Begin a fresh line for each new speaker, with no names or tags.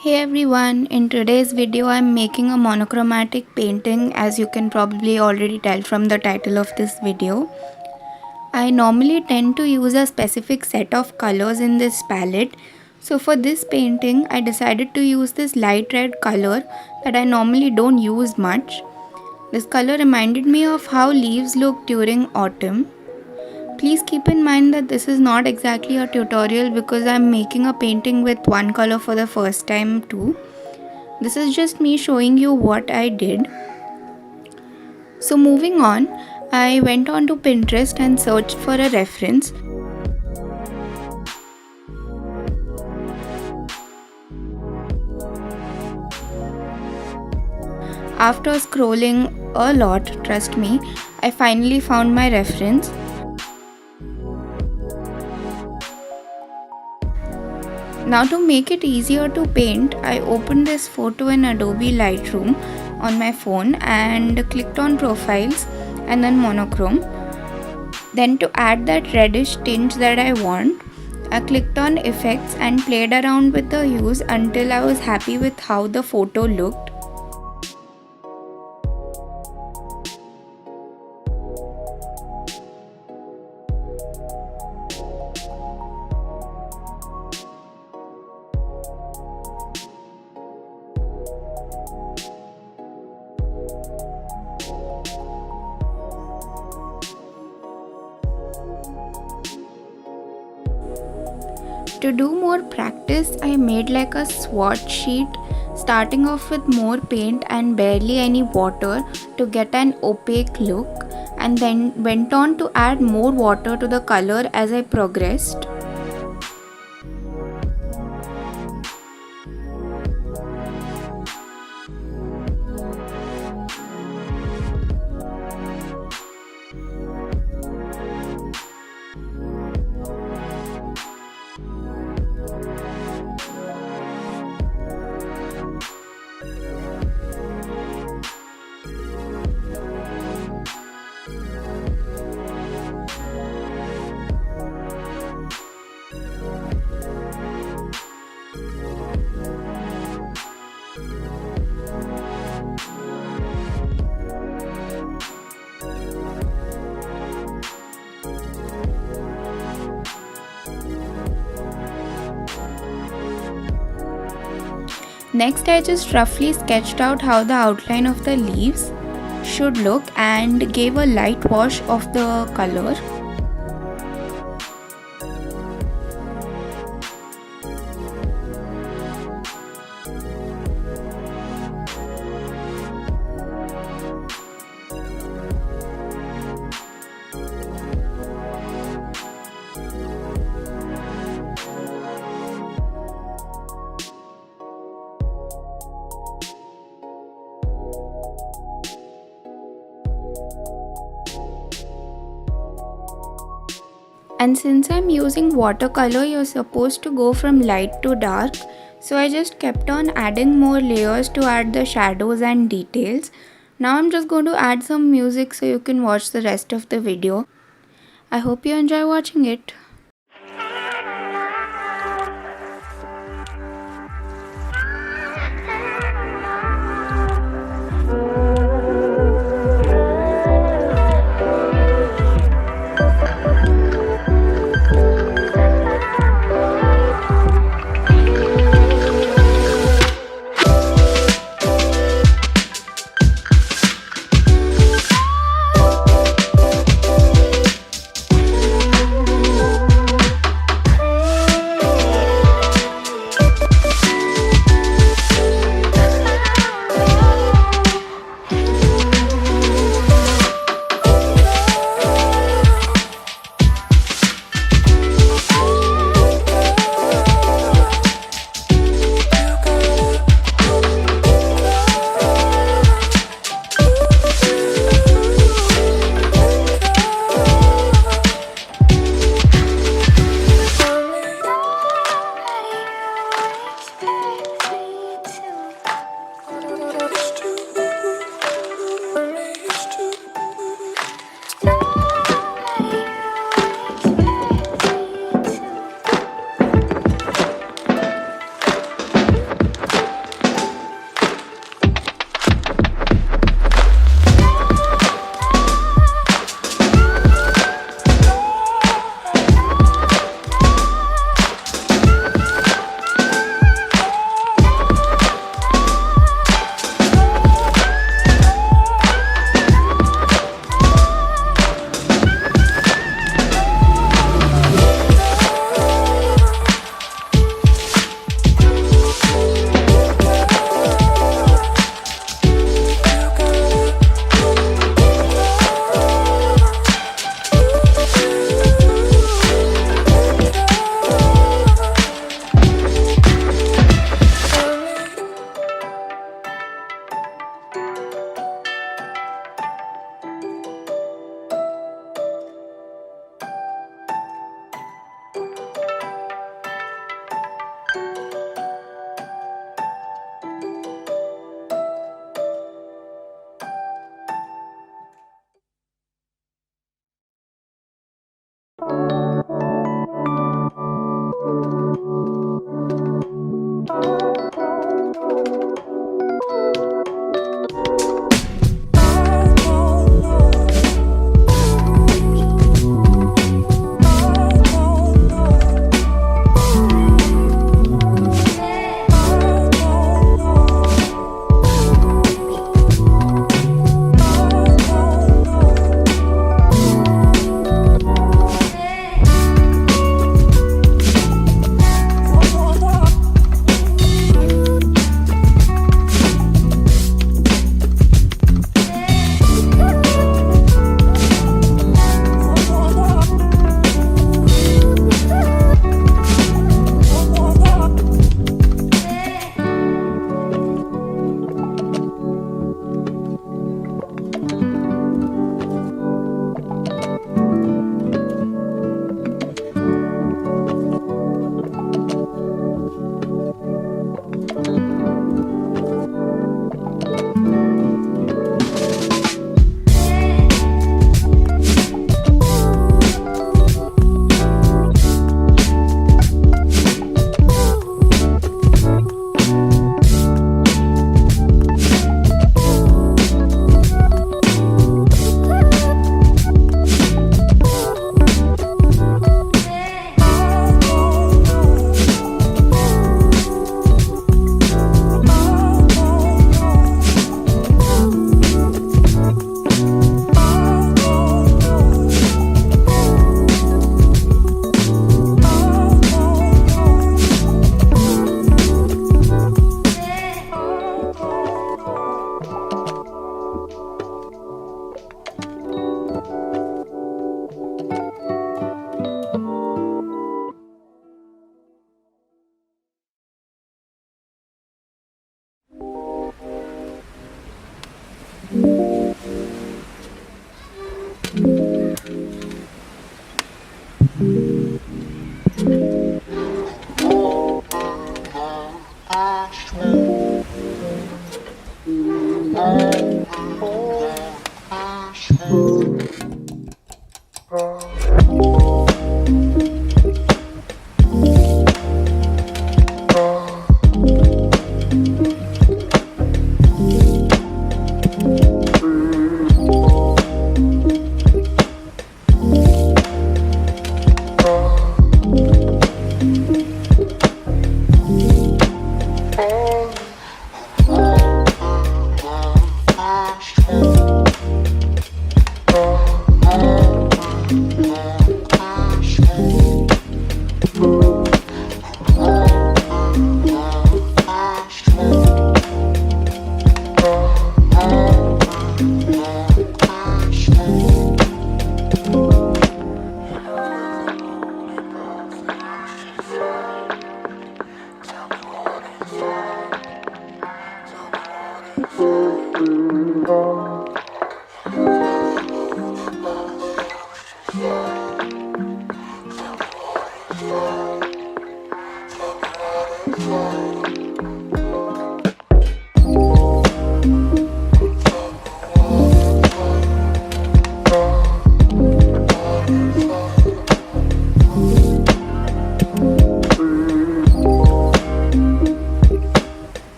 Hey everyone, in today's video I'm making a monochromatic painting, as you can probably already tell from the title of this video. I normally tend to use a specific set of colors in this palette. So for this painting I decided to use this light red color that I normally don't use much. This color reminded me of how leaves look during autumn. Please keep in mind that this is not exactly a tutorial because I'm making a painting with one color for the first time too. This is just me showing you what I did. So moving on, I went on to Pinterest and searched for a reference. After scrolling a lot, trust me, I finally found my reference. Now to make it easier to paint, I opened this photo in Adobe Lightroom on my phone and clicked on profiles and then monochrome. Then to add that reddish tinge that I want, I clicked on effects and played around with the hues until I was happy with how the photo looked. To do more practice, I made like a swatch sheet, starting off with more paint and barely any water to get an opaque look, and then went on to add more water to the color as I progressed. Next, I just roughly sketched out how the outline of the leaves should look and gave a light wash of the color. And since I'm using watercolor, you're supposed to go from light to dark. So I just kept on adding more layers to add the shadows and details. Now I'm just going to add some music so you can watch the rest of the video. I hope you enjoy watching it.